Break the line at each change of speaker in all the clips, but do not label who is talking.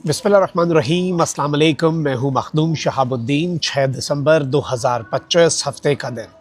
बिस्मिल्लाहिर्रहमानिर्रहीम, अस्सलाम वालेकुम। मैं हूँ मखदूम शहाबुद्दीन। 6 दिसंबर 2025 हफ्ते का दिन।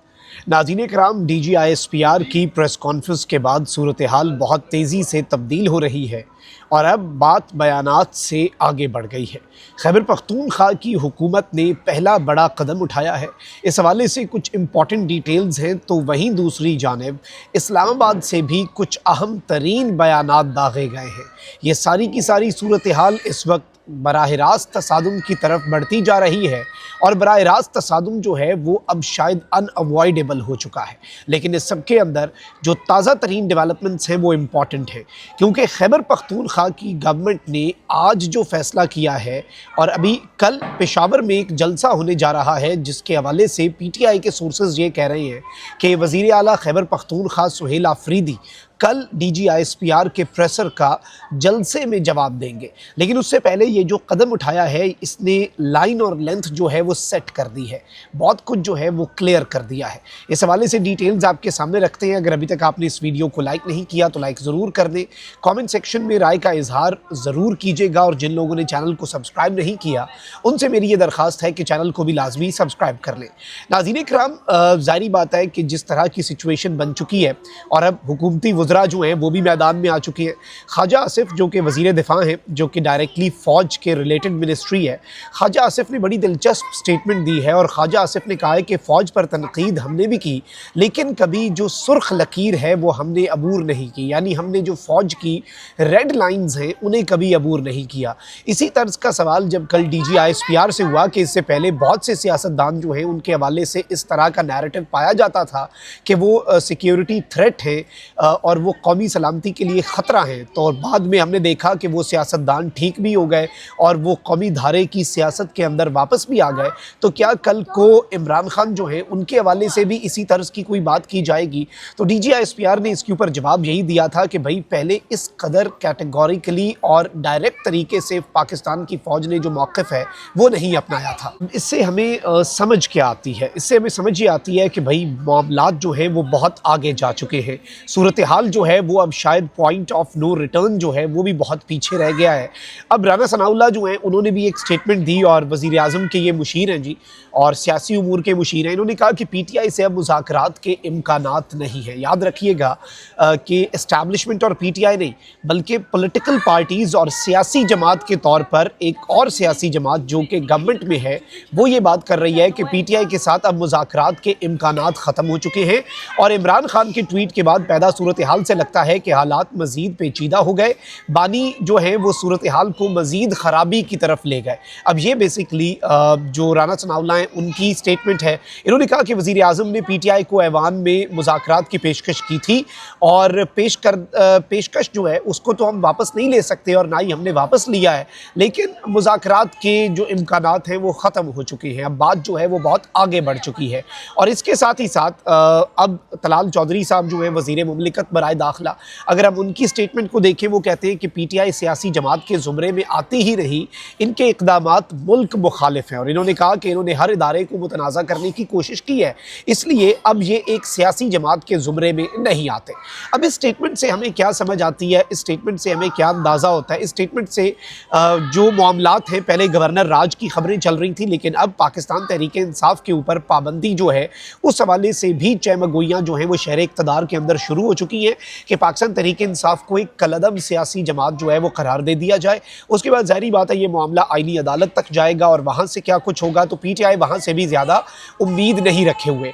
नाज़रीन कराम, DGISPR की प्रेस कॉन्फ्रेंस के बाद सूरत हाल बहुत तेज़ी से तब्दील हो रही है और अब बात बयानात से आगे बढ़ गई है। खैबर पख्तूनख्वा की हुकूमत ने पहला बड़ा कदम उठाया है। इस हवाले से कुछ इम्पॉर्टेंट डिटेल्स हैं, तो वहीं दूसरी जानिब इस्लामाबाद से भी कुछ अहम तरीन बयानात दागे गए हैं। ये सारी की सारी सूरत हाल इस वक्त बराह रास्त तसादुम की तरफ बढ़ती जा रही है और बराह रास्त तसादुम जो है वो अब शायद अनअवॉइडेबल हो चुका है। लेकिन इस सब के अंदर जो ताज़ा तरीन डेवलपमेंट्स हैं वो इम्पॉर्टेंट है, क्योंकि खैबर पख्तूनख्वा की गवर्नमेंट ने आज जो फ़ैसला किया है और अभी कल पेशावर में एक जलसा होने जा रहा है, जिसके हवाले से PTI के सोर्सेज ये कह रहे हैं कि वज़ीर आला खैबर पख्तूनख्वा सुहेल आफरीदी कल DGISPR के प्रेसर का जलसे में जवाब देंगे। लेकिन उससे पहले ये जो कदम उठाया है, इसने लाइन और लेंथ जो है वो सेट कर दी है, बहुत कुछ जो है वो क्लियर कर दिया है। इस हवाले से डिटेल्स आपके सामने रखते हैं। अगर अभी तक आपने इस वीडियो को लाइक नहीं किया तो लाइक ज़रूर कर दें, कमेंट सेक्शन में राय का इजहार ज़रूर कीजिएगा और जिन लोगों ने चैनल को सब्सक्राइब नहीं किया उनसे मेरी ये दरख्वास्त है कि चैनल को भी लाजमी सब्सक्राइब कर लें। नाज़रीन कराम, ज़ाहिर बात है कि जिस तरह की सिचुएशन बन चुकी है और अब हुकूमती जो हैं वो भी मैदान में आ चुकी है। ख्वाजा आसिफ जो कि वज़ीर दिफा हैं, जो कि डायरेक्टली फ़ौज के रिलेटेड मिनिस्ट्री है, ख्वाजा आसिफ ने बड़ी दिलचस्प स्टेटमेंट दी है और ख्वाजा आसिफ ने कहा है कि फ़ौज पर तनकीद हमने भी की, लेकिन कभी जो सुर्ख लकीर है वो हमने अबूर नहीं की, यानी हमने जो फ़ौज की रेड लाइन्स हैं उन्हें कभी अबूर नहीं किया। इसी तर्ज का सवाल जब कल DGISPR से हुआ कि इससे पहले बहुत से सियासतदान जो हैं उनके हवाले से इस तरह का नैरेटिव पाया जाता था कि वो सिक्योरिटी थ्रेट है और वो कौमी सलामती के लिए ख़तरा है, तो बाद में हमने देखा कि वो सियासतदान ठीक भी हो गए और वो कौमी धारे की सियासत के अंदर वापस भी आ गए। तो क्या कल को इमरान खान जो हैं उनके हवाले से भी इसी तर्ज की कोई बात की जाएगी? तो DGISPR ने इसके ऊपर जवाब यही दिया था कि भाई पहले इस कदर कैटेगोरिकली और डायरेक्ट तरीके से पाकिस्तान की फ़ौज ने जो मौक़िफ़ है वो नहीं अपनाया था। इससे हमें समझ क्या आती है? इससे हमें समझ ये आती है कि भाई मामलात जो हैं वो बहुत आगे जा चुके हैं। सूरत हाल जो है वो अब शायद पॉइंट ऑफ नो रिटर्न जो है वो भी बहुत पीछे रह गया है। अब राना सनाउल्लाह जो हैं उन्होंने भी एक स्टेटमेंट दी और वज़ीर आज़म के ये मुशीर हैं जी और सियासी उमूर के मुशीर हैं। इन्होंने कहा कि PTI से अब मुज़ाकरात के इम्कानात नहीं है। याद रखिएगा कि इस्टेब्लिशमेंट और PTI नहीं बल्कि पॉलिटिकल पार्टीज़ और सियासी जमात के तौर पर एक और सियासी जमात जो कि गवर्नमेंट में है वो ये बात कर रही है कि PTI के साथ अब मुज़ाकरात के इम्कानात ख़त्म हो चुके हैं। और इमरान खान के ट्वीट के बाद पैदा सूरत हाल से लगता है कि हालात मज़ीद पेचीदा हो गए, बानी जो है वो सूरत हाल को मज़ीद ख़राबी की तरफ ले गए। अब ये बेसिकली जो राना सनाउल्लाह हैं उनकी स्टेटमेंट है। इन्होंने कहा कि वज़ीर आज़म ने PTI को ऐवान में मुज़ाकरात की पेशकश की थी और पेशकश जो है उसको तो हम वापस नहीं ले सकते और ना ही हमने वापस लिया है, लेकिन मुज़ाकरात के जो इम्कानात हैं वो ख़त्म हो चुके हैं। अब बात जो है वो बहुत आगे बढ़ चुकी है और इसके साथ ही साथ अब तलाल चौधरी साहब जो है वज़ीर मुमलिकत बराए दाखिला, अगर हम उनकी स्टेटमेंट को देखें वो कहते हैं कि PTI सियासी जमात के ज़ुमरे में आती ही नहीं, इनके इक़दामात मुल्क मुखालिफ हैं और इन्होंने कहा कि इन्होंने हर इदारे को मुतनाज़ा करने की कोशिश की है, इसलिए अब ये एक सियासी जमात के ज़ुमरे में नहीं आते। अब इस स्टेटमेंट से हमें क्या समझ आती है, इस स्टेटमेंट से हमें क्या अंदाज़ा होता है? इस स्टेटमेंट से जो मामलात हैं, पहले गवर्नर राज की खबरें चल रही थी, लेकिन अब पाकिस्तान तहरीक इंसाफ के ऊपर पाबंदी जो है उस हवाले से भी चहमगोइयाँ जो हैं वो शहर इक़्तिदार के अंदर शुरू हो चुकी हैं कि पाकिस्तान तहरीक इंसाफ को एक कलअदम सियासी जमात जो है वो करार दे दिया जाए। उसके बाद ज़ाहिर बात है ये मामला आईनी अदालत तक जाएगा और वहाँ से क्या कुछ होगा, तो PTI वहाँ से भी ज़्यादा उम्मीद नहीं रखे हुए।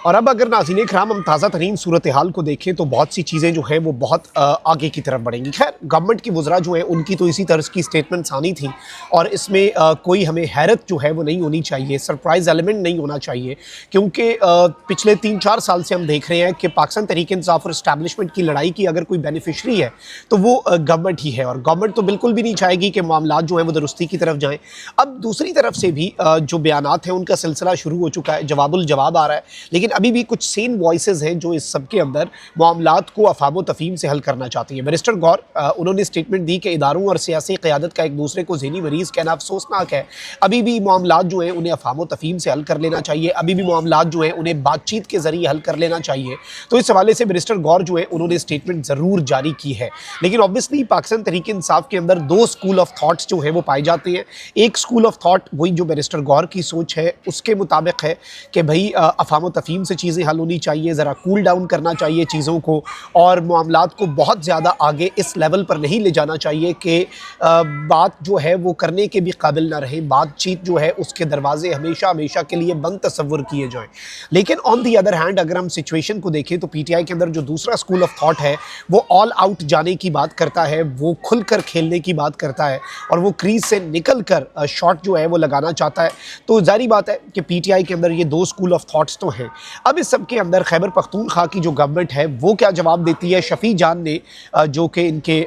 और अब अगर नाज़रीन कराम हम ताज़ा तरीन सूरत हाल को देखें तो बहुत सी चीज़ें जो हैं वो बहुत आगे की तरफ बढ़ेंगी। खैर, गवर्नमेंट की वज़रा जो है उनकी तो इसी तरह की स्टेटमेंट्स आनी थी और इसमें कोई हमें हैरत जो है वो नहीं होनी चाहिए, सरप्राइज़ एलिमेंट नहीं होना चाहिए, क्योंकि पिछले 3-4 साल से हम देख रहे हैं कि पाकिस्तान तहरीक इंसाफ और इस्टेब्लिशमेंट की लड़ाई की अगर कोई बेनिफिशरी है तो वो गवर्नमेंट ही है और गवर्नमेंट तो बिल्कुल भी नहीं चाहेगी कि मामलात जो हैं वो दुरुस्ती की तरफ जाएँ। अब दूसरी तरफ से भी जो बयानात हैं उनका सिलसिला शुरू हो चुका है, जवाबुल जवाब आ रहा है, लेकिन अभी भी कुछ सेन वॉइसेस हैं जो इस सब के अंदर मामलात को अफाम तफहीम से हल करना चाहती है। बैरिस्टर गौर उन्होंने स्टेटमेंट दी कि इदारों और सियासी क़यादत का एक दूसरे को ज़हनी मरीज़ कहना अफसोसनाक है। अभी भी मामलात जो हैं उन्हें अफाम तफहीम से हल कर लेना चाहिए, अभी भी मामलात जो हैं उन्हें बातचीत के ज़रिए हल कर लेना चाहिए। तो इस हवाले से बैरिस्टर गौर जो है उन्होंने स्टेटमेंट ज़रूर जारी की है। लेकिन ऑब्वियसली पाकिस्तान तहरीक इंसाफ के अंदर दो स्कूल ऑफ थॉट्स जो है वो पाए जाते हैं। एक स्कूल ऑफ थॉट वही जो बैरिस्टर गौहर की सोच है उसके मुताबिक है कि भाई अफ़ाम व तफ़हीम से चीज़ें हल होनी चाहिए, ज़रा कूल डाउन करना चाहिए चीज़ों को, और मामलात को बहुत ज़्यादा आगे इस लेवल पर नहीं ले जाना चाहिए कि बात जो है वो करने के भी काबिल ना रहे, बातचीत जो है उसके दरवाजे हमेशा हमेशा के लिए बंद तस्वुर किए जाएं। लेकिन ऑन दी अदर हैंड अगर हम सिचुएशन को देखें तो पीटीआई के अंदर जो दूसरा स्कूल ऑफ थॉट है वो ऑल आउट जाने की बात करता है, वो खुलकर खेलने की बात करता है और वो क्रीज से निकल कर शॉट जो है वो लगाना चाहता है। तो जारी बात है कि पीटीआई के अंदर ये दो स्कूल ऑफ थॉट्स तो हैं। अब इस सब के अंदर खैबर पख्तूनख्वा की जो गवर्नमेंट है वो क्या जवाब देती है। शफी जान ने जो कि इनके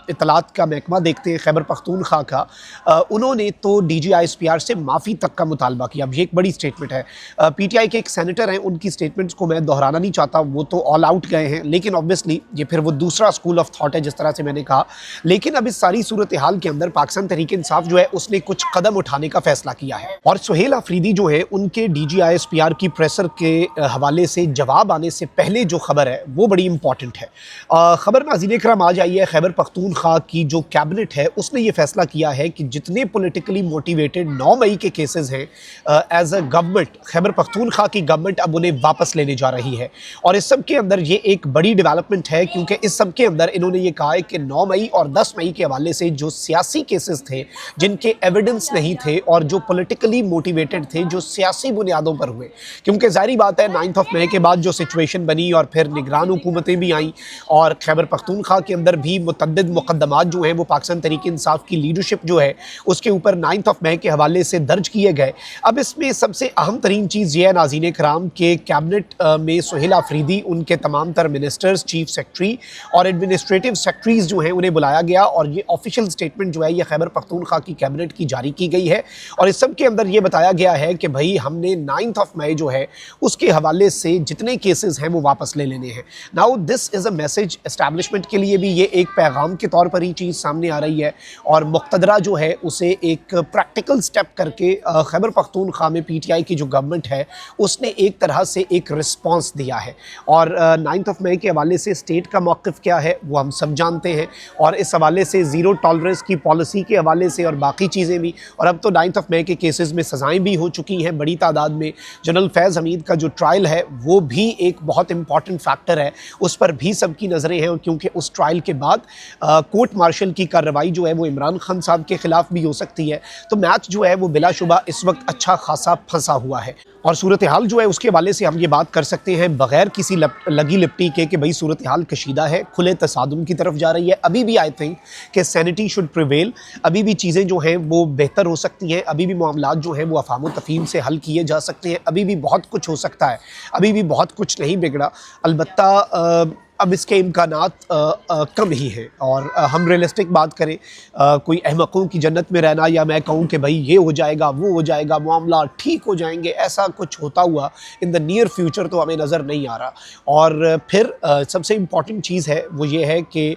इतलात का महकमा देखते हैं खैबर पख्तूनख्वा का, उन्होंने तो DGISPR से माफ़ी तक का मुतालबा किया। अब ये एक बड़ी स्टेटमेंट है। पीटीआई के एक सेनेटर हैं, उनकी स्टेटमेंट्स को मैं दोहराना नहीं चाहता, वो तो ऑल आउट गए हैं, लेकिन ऑब्वियसली ये फिर वो दूसरा स्कूल ऑफ थॉट है जिस तरह से मैंने कहा। लेकिन अब इस सारी सूरत हाल के अंदर पाकिस्तान तहरीक इंसाफ जो है उसने कुछ कदम उठाने का फैसला किया है और सुहेल अफरीदी जो है उनके DGISPR की प्रेसर के हवाले से जवाब आने से पहले जो खबर है वो बड़ी इंपॉर्टेंट है। खबर नाज़रीन इकराम आज आई है, खैबर पख्तूनख्वा की जो कैबिनेट है उसने ये फैसला किया है कि जितने पॉलिटिकली मोटिवेटेड 9 मई के केसेस हैं as a government, Khyber Pakhtunkhwa की गवर्नमेंट अब उन्हें वापस लेने जा रही है। और इस सब के अंदर ये एक बड़ी डेवलपमेंट है क्योंकि इस सब के अंदर इन्होंने ये कहा है कि 9 मई और 10 मई के हवाले से जो सियासी केसेस थे जिनके एविडेंस नहीं थे और जो पॉलिटिकली मोटिवेटेड थे, जो सियासी बुनियादों पर हुए, क्योंकि जारी बात है 9 मई के बाद जो सिचुएशन बनी और फिर निगरान हुकूमतें भी आईं और खैबर पख्तूनख्वा के अंदर भी मुतअद्दिद मुकदमात जो हैं वो पाकिस्तान तहरीक इंसाफ की लीडरशिप जो है उसके ऊपर 9 मई के हवाले से दर्ज किए गए। अब इसमें सबसे अहम तरीन चीज़ ये है नाज़रीन कराम के कैबिनेट में सुहेल अफरीदी, उनके तमाम तर मिनिस्टर्स, चीफ सेक्रेटरी और एडमिनिस्ट्रेटिव सेक्रेटरीज जो हैं उन्हें बुलाया गया और ये ऑफिशियल स्टेटमेंट जो है ये खैबर पख्तूनख्वा की कैबिनेट की जारी की गई है। और इस सब के अंदर ये बताया गया है कि भाई हमने 9 मई जो है उसके हवाले से जितने केसेस हैं वो वापस ले लेने हैं। Now this is a message, establishment के लिए भी ये एक पैगाम के तौर पर ही चीज़ सामने आ रही है और मुक़्तदरा जो है उसे एक प्रैक्टिकल स्टेप करके खैबर पख्तूनख्वा में पीटीआई की जो गवर्नमेंट है उसने एक तरह से एक रिस्पांस दिया है। और 9 मई के हवाले से स्टेट का मौक़िफ़ क्या है वो हम सब जानते हैं और इस हवाले से ज़ीरो टॉलरेंस की पॉलिसी के हवाले से और बाकी चीज़ें भी, और अब तो 9 मई के केसेस में सज़ाएँ भी हो चुकी हैं बड़ी तादाद में। जनरल फैज़ हमीद का जो ट्रायल है वो भी एक बहुत इंपॉर्टेंट फैक्टर है, उस पर भी सबकी नज़रें हैं क्योंकि उस ट्रायल के बाद कोर्ट मार्शल की कार्रवाई जो है वो इमरान खान साहब के ख़िलाफ़ भी हो सकती है। तो मैच जो है वो बिलाशुबा इस वक्त अच्छा खासा फंसा हुआ है और सूरत हाल जो है उसके हवाले से हम ये बात कर सकते हैं बग़ैर किसी लगी लिपटी के कि भाई सूरत हाल कशीदा है, खुले तसादुम की तरफ जा रही है। अभी भी आई थिंक कि सैनिटी शुड प्रिवेल, अभी भी चीज़ें जो हैं वो बेहतर हो सकती हैं, अभी भी मामलात जो हैं वो अफ़ाम तफ़हीम से हल किए जा सकते हैं, अभी भी बहुत कुछ हो सकता है, अभी भी बहुत कुछ नहीं बिगड़ा। अलबत्ता अब इसके इम्कानात कम ही हैं और हम रियलिस्टिक बात करें, कोई अहमकों की जन्नत में रहना या मैं कहूँ कि भाई ये हो जाएगा वो हो जाएगा, मामला ठीक हो जाएंगे, ऐसा कुछ होता हुआ इन द नियर फ्यूचर तो हमें नज़र नहीं आ रहा। और फिर सबसे इम्पॉर्टेंट चीज़ है वो ये है कि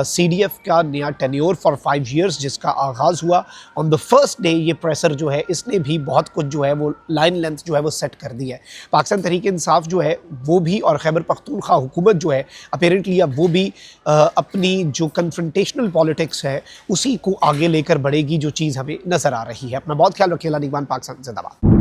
CDF का नया टेन्योर फॉर 5 ईयर्स जिसका आगाज़ हुआ ऑन द फर्स्ट डे, ये प्रेसर जो है इसने भी बहुत कुछ जो है वो लाइन लेंथ जो है वो सेट कर दी है। पाकिस्तान तहरीक इंसाफ जो है वो भी और खैबर पख्तूनख्वा हुकूमत जो है अपेरेंटली अब वो भी अपनी जो कन्फ्रंटेशनल पॉलिटिक्स है उसी को आगे लेकर बढ़ेगी, जो चीज़ हमें नज़र आ रही है। अपना बहुत ख्याल रखिए। निगरान पाकिस्तान जिंदाबाद।